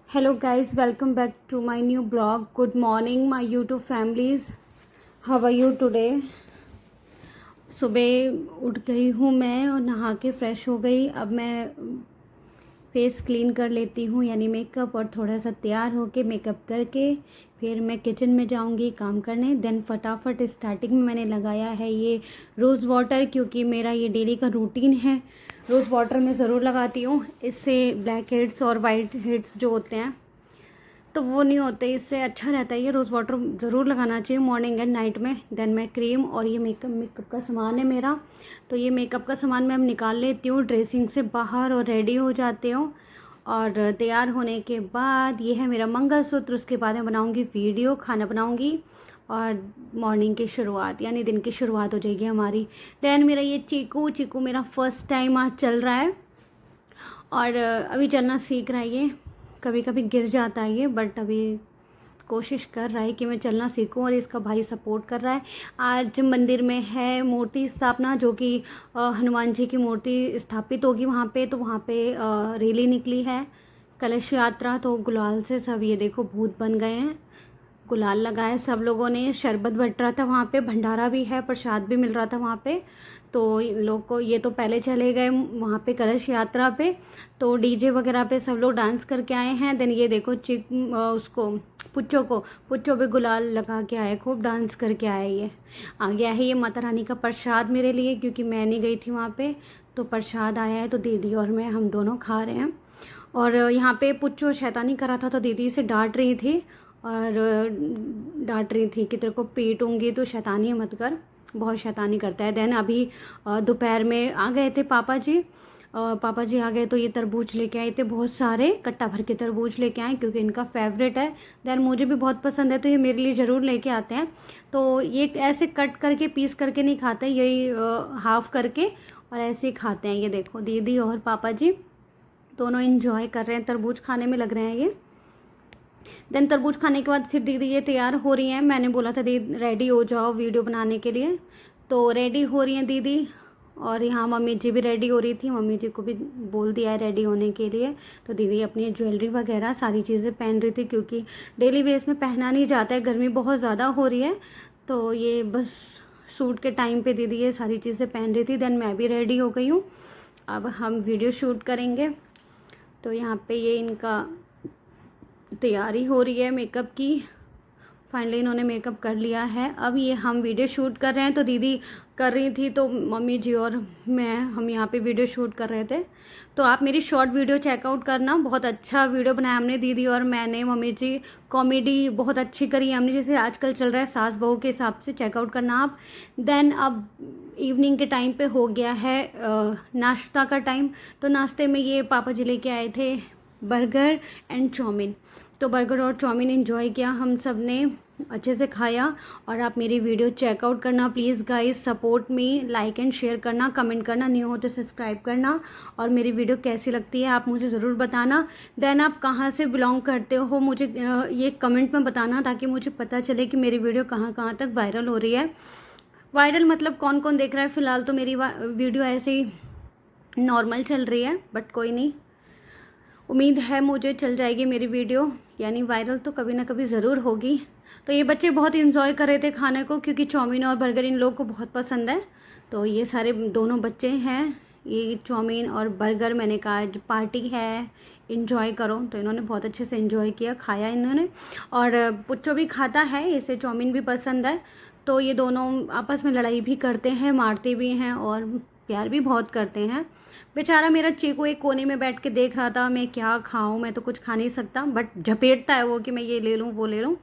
Hello guys, welcome back to my new blog. Good morning my YouTube families. How are you today? सुबह उठ गई हूँ मैं और नहा के फ्रेश हो गई। अब मैं फेस क्लीन कर लेती हूँ यानी मेकअप, और थोड़ा सा तैयार होके मेकअप करके फिर मैं किचन में जाऊँगी काम करने। देन फटाफट स्टार्टिंग में मैंने लगाया है ये रोज़ वाटर, क्योंकि मेरा ये डेली का रूटीन है। रोज़ वाटर मैं ज़रूर लगाती हूँ, इससे ब्लैक हेड्स और वाइट हेड्स जो होते हैं तो वो नहीं होते, इससे अच्छा रहता है। ये रोज़ वाटर ज़रूर लगाना चाहिए मॉर्निंग एंड नाइट में। देन मैं क्रीम और ये मेकअप का सामान है मेरा, तो ये मेकअप का सामान मैं अब निकाल लेती हूँ ड्रेसिंग से बाहर और रेडी हो जाती हूँ। और तैयार होने के बाद ये है मेरा मंगलसूत्र, उसके बाद मैं बनाऊँगी वीडियो, खाना बनाऊँगी और मॉर्निंग की शुरुआत यानी दिन की शुरुआत हो जाएगी हमारी। देन मेरा ये चीकू मेरा फर्स्ट टाइम आज चल रहा है और अभी चलना सीख रहा है। ये कभी कभी गिर जाता है ये, बट अभी कोशिश कर रहा है कि मैं चलना सीखूं और इसका भाई सपोर्ट कर रहा है। आज मंदिर में है मूर्ति स्थापना, जो कि हनुमान जी की मूर्ति स्थापित होगी वहाँ पे। तो वहाँ पे रैली निकली है, कलश यात्रा। तो गुलाल से सब ये देखो भूत बन गए हैं, गुलाल लगाए सब लोगों ने। शरबत बट रहा था वहाँ पे, भंडारा भी है, प्रसाद भी मिल रहा था वहाँ पे। तो इन लोग को ये तो पहले चले गए वहाँ पे कलश यात्रा पे, तो डीजे वगैरह पे सब लोग डांस करके आए हैं। देन ये देखो उसको पुच्चो पे गुलाल लगा के आए, खूब डांस करके आए। ये आ गया है ये माता रानी का प्रसाद मेरे लिए, क्योंकि मैं नहीं गई थी वहाँ पे। तो प्रसाद आया है, तो दीदी और मैं हम दोनों खा रहे हैं। और यहाँ पे पुच्चो शैतानी कर रहा था, तो दीदी से डांट रही थी कि तेरे को पीटूंगी तो शैतानी मत कर, बहुत शैतानी करता है। देन अभी दोपहर में आ गए थे पापा जी आ गए, तो ये तरबूज लेके आए थे, बहुत सारे कट्टा भर के तरबूज लेके आए, क्योंकि इनका फेवरेट है। देन मुझे भी बहुत पसंद है, तो ये मेरे लिए ज़रूर लेके आते हैं। तो ये ऐसे कट करके पीस करके नहीं खाते, यही हाफ करके और ऐसे ही खाते हैं। ये देखो दीदी और पापा जी दोनों इंजॉय कर रहे हैं, तरबूज खाने में लग रहे हैं ये। देन तरबूज खाने के बाद फिर दीदी ये तैयार हो रही हैं। मैंने बोला था दीदी रेडी हो जाओ वीडियो बनाने के लिए, तो रेडी हो रही हैं दीदी। और यहाँ मम्मी जी भी रेडी हो रही थी, मम्मी जी को भी बोल दिया है रेडी होने के लिए। तो दीदी अपनी ज्वेलरी वगैरह सारी चीज़ें पहन रही थी, क्योंकि डेली बेस में पहना नहीं जाता है, गर्मी बहुत ज़्यादा हो रही है। तो ये बस शूट के टाइम पे दीदी ये सारी चीज़ें पहन रही थी। देन मैं भी रेडी हो गई हूँ, अब हम वीडियो शूट करेंगे। तो यहाँ पे ये इनका तैयारी हो रही है मेकअप की। फाइनली इन्होंने मेकअप कर लिया है, अब ये हम वीडियो शूट कर रहे हैं। तो दीदी कर रही थी, तो मम्मी जी और मैं हम यहाँ पे वीडियो शूट कर रहे थे। तो आप मेरी शॉर्ट वीडियो चेकआउट करना, बहुत अच्छा वीडियो बनाया हमने दीदी और मैंने। मम्मी जी कॉमेडी बहुत अच्छी करी हमने, जैसे आजकल चल रहा है सास बहू के हिसाब से, चेकआउट करना आप। देन अब इवनिंग के टाइम पे हो गया है नाश्ता का टाइम। तो नाश्ते में ये पापा जी लेके आए थे बर्गर एंड चाउमीन। तो बर्गर और चाउमीन एंजॉय किया हम सब ने, अच्छे से खाया। और आप मेरी वीडियो चेकआउट करना please guys, support me, like and share करना, कमेंट करना, न्यू हो तो सब्सक्राइब करना। और मेरी वीडियो कैसी लगती है आप मुझे ज़रूर बताना। देन आप कहाँ से बिलोंग करते हो मुझे ये कमेंट में बताना, ताकि मुझे पता चले कि मेरी वीडियो कहाँ कहाँ तक वायरल हो रही है। वायरल मतलब कौन कौन देख रहा है। फ़िलहाल तो मेरी वीडियो ऐसे ही नॉर्मल चल रही है, बट कोई नहीं, उम्मीद है मुझे चल जाएगी मेरी वीडियो, यानी वायरल तो कभी ना कभी ज़रूर होगी। तो ये बच्चे बहुत इंजॉय कर रहे थे खाने को, क्योंकि चाउमीन और बर्गर इन लोगों को बहुत पसंद है। तो ये सारे दोनों बच्चे हैं, ये चाउमीन और बर्गर, मैंने कहा आज पार्टी है इंजॉय करो, तो इन्होंने बहुत अच्छे से इंजॉय किया, खाया इन्होंने। और पुच्चो भी खाता है, इसे चाउमीन भी पसंद है। तो ये दोनों आपस में लड़ाई भी करते हैं, मारते भी हैं और प्यार भी बहुत करते हैं। बेचारा मेरा चीकू एक कोने में बैठ के देख रहा था, मैं क्या खाऊं, मैं तो कुछ खा नहीं सकता, बट झपेटता है वो कि मैं ये ले लूं वो ले लूं।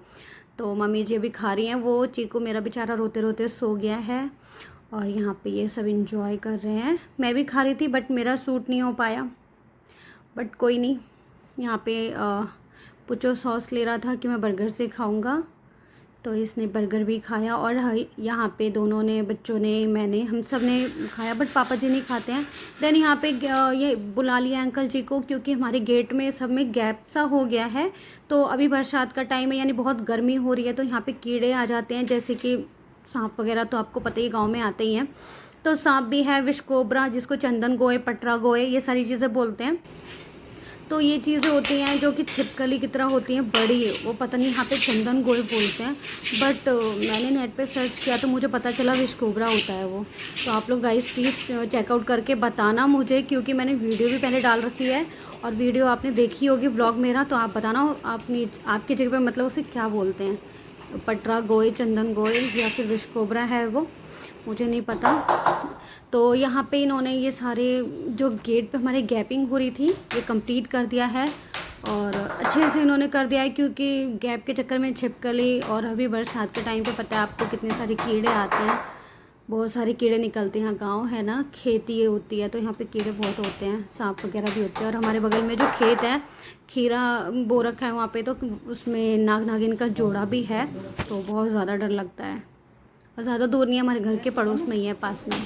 तो मम्मी जी अभी खा रही हैं, वो चीकू मेरा बेचारा रोते रोते सो गया है। और यहाँ पे ये सब इंजॉय कर रहे हैं, मैं भी खा रही थी बट मेरा सूट नहीं हो पाया, बट कोई नहीं। यहाँ पे पुचो सॉस ले रहा था कि मैं बर्गर से खाऊंगा, तो इसने बर्गर भी खाया। और यहाँ पे दोनों ने, बच्चों ने, मैंने, हम सब ने खाया, बट पापा जी नहीं खाते हैं। देन यहाँ पे ये बुला लिया अंकल जी को, क्योंकि हमारे गेट में सब में गैप सा हो गया है। तो अभी बरसात का टाइम है, यानी बहुत गर्मी हो रही है, तो यहाँ पे कीड़े आ जाते हैं, जैसे कि सांप वगैरह, तो आपको पता ही गाँव में आते ही हैं। तो सांप भी है, विष कोबरा जिसको चंदन गोए, पटरा गोए, ये सारी चीज़ें बोलते हैं। तो ये चीज़ें होती हैं जो कि छिपकली की तरह होती हैं, बड़ी, वो पता नहीं यहाँ पे चंदन गोई बोलते हैं, बट मैंने नेट पे सर्च किया तो मुझे पता चला विश कोबरा होता है वो। तो आप लोग गाइस प्लीज़ चेकआउट करके बताना मुझे, क्योंकि मैंने वीडियो भी पहले डाल रखी है और वीडियो आपने देखी होगी व्लॉग मेरा, तो आप बताना आपने आपकी जगह पे मतलब उसे क्या बोलते हैं, पटरा गोई, चंदन गोई या फिर विश कोबरा है वो, मुझे नहीं पता। तो यहाँ पे इन्होंने ये सारे जो गेट पे हमारे गैपिंग हो रही थी ये कंप्लीट कर दिया है और अच्छे से इन्होंने कर दिया है, क्योंकि गैप के चक्कर में छिपकली और अभी बरसात के टाइम पे पता है आपको कितने सारे कीड़े आते हैं, बहुत सारे कीड़े निकलते हैं। गांव है ना, खेती ये होती है तो यहाँ पे कीड़े बहुत होते हैं, सांप वगैरह भी होते हैं। और हमारे बगल में जो खेत है, खीरा बो रखा है वहाँ पे, तो उसमें नाग नागिन का जोड़ा भी है, तो बहुत ज़्यादा डर लगता है। और ज़्यादा दूर नहीं है, हमारे घर के पड़ोस में ही है, पास में।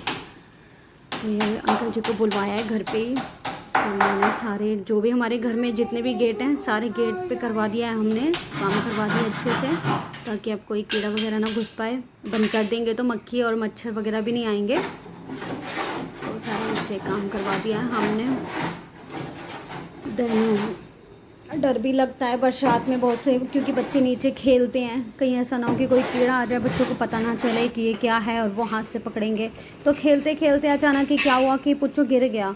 तो ये अंकल जी को बुलवाया है घर पे ही, तो मैंने सारे जो भी हमारे घर में जितने भी गेट हैं सारे गेट पे करवा दिया है, हमने काम करवा दिया अच्छे से, ताकि अब कोई कीड़ा वगैरह ना घुस पाए। बंद कर देंगे तो मक्खी और मच्छर वगैरह भी नहीं आएंगे, तो सारा इससे काम करवा दिया है हमने। डर भी लगता है बरसात में बहुत से, क्योंकि बच्चे नीचे खेलते हैं, कहीं ऐसा ना हो कि कोई कीड़ा आ जाए, बच्चों को पता ना चले कि ये क्या है और वो हाथ से पकड़ेंगे। तो खेलते खेलते अचानक ही क्या हुआ कि पुच्चो गिर गया,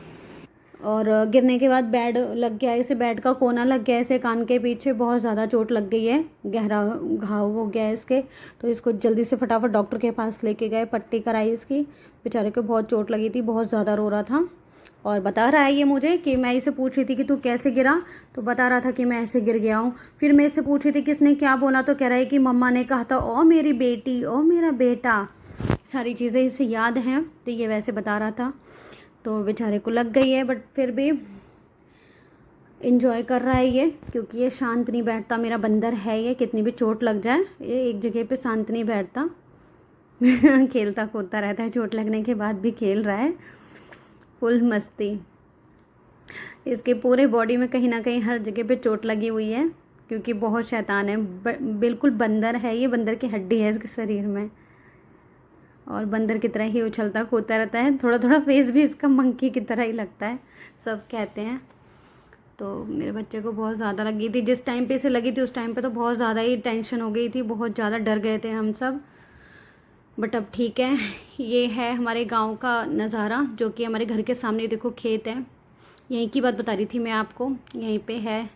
और गिरने के बाद बेड लग गया, इसे बेड का कोना लग गया, इसे कान के पीछे बहुत ज़्यादा चोट लग गई है, गहरा घाव हो गया है इसके। तो इसको जल्दी से फटाफट डॉक्टर के पास लेके गए, पट्टी कराई इसकी, बेचारे को बहुत चोट लगी थी, बहुत ज़्यादा रो रहा था। और बता रहा है ये मुझे कि मैं इसे पूछ रही थी कि तू कैसे गिरा, तो बता रहा था कि मैं ऐसे गिर गया हूँ। फिर मैं इससे पूछ रही थी किसने क्या बोला, तो कह रहा है कि मम्मा ने कहा था ओ मेरी बेटी, ओ मेरा बेटा, सारी चीज़ें इसे याद हैं, तो ये वैसे बता रहा था। तो बेचारे को लग गई है, बट फिर भी इंजॉय कर रहा है ये, क्योंकि ये शांत नहीं बैठता, मेरा बंदर है ये, कितनी भी चोट लग जाए ये एक जगह पे शांत नहीं बैठता। खेलता कूदता रहता है, चोट लगने के बाद भी खेल रहा है, फुल मस्ती। इसके पूरे बॉडी में कहीं ना कहीं हर जगह पे चोट लगी हुई है, क्योंकि बहुत शैतान है, बिल्कुल बंदर है ये, बंदर की हड्डी है इसके शरीर में, और बंदर की तरह ही उछलता कूदता रहता है। थोड़ा थोड़ा फेस भी इसका मंकी की तरह ही लगता है, सब कहते हैं। तो मेरे बच्चे को बहुत ज़्यादा लगी थी, जिस टाइम पे इसे लगी थी उस टाइम पे तो बहुत ज़्यादा ही टेंशन हो गई थी, बहुत ज़्यादा डर गए थे हम सब, बट अब ठीक है। ये है हमारे गांव का नज़ारा, जो कि हमारे घर के सामने देखो खेत है, यहीं की बात बता रही थी मैं आपको, यहीं पे है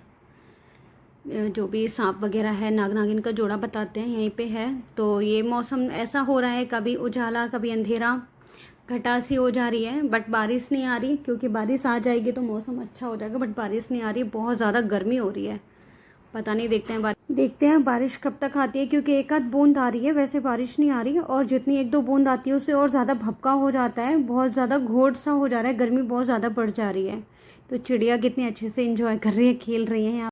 जो भी सांप वगैरह है, नाग नागिन का जोड़ा बताते हैं, यहीं पे है। तो ये मौसम ऐसा हो रहा है, कभी उजाला कभी अंधेरा, घटा सी हो जा रही है, बट बारिश नहीं आ रही, क्योंकि बारिश आ जाएगी तो मौसम अच्छा हो जाएगा, बट बारिश नहीं आ रही, बहुत ज़्यादा गर्मी हो रही है, पता नहीं, देखते हैं बारिश कब तक आती है, क्योंकि एक आध बूंद आ रही है, वैसे बारिश नहीं आ रही, और जितनी एक दो बूंद आती है उससे और ज़्यादा भपका हो जाता है, बहुत ज़्यादा घोट सा हो जा रहा है, गर्मी बहुत ज़्यादा बढ़ जा रही है। तो चिड़िया कितनी अच्छे से एंजॉय कर रही है, खेल रही है यहाँ।